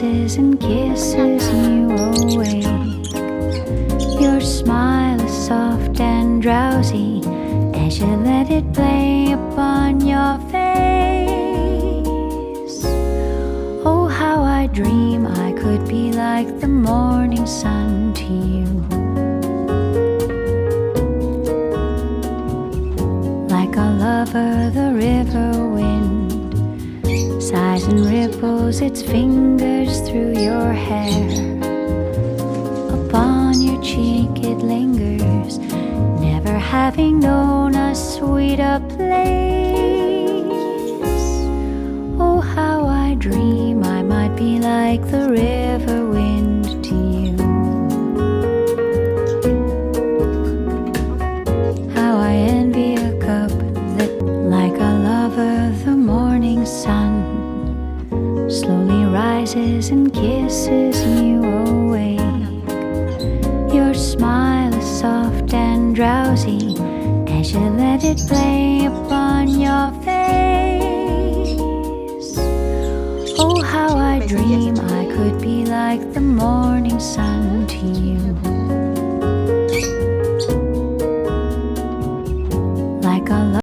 rises and kisses you awake. Your smile is soft and drowsy as you let it play upon your face. Oh, how I dream I could be like the morning sun to you. Like a lover, the river wind sighs and ripples its fingers through your hair. Upon your cheek it lingers, never having known a sweeter place. Oh, how I dream I might be like the river wind to you. How I envy a cup that, like a lover, the morning sun slowly rises and kisses you awake. Your smile is soft and drowsy as you let it play upon your face. Oh, how I dream I could be like the morning sun to you.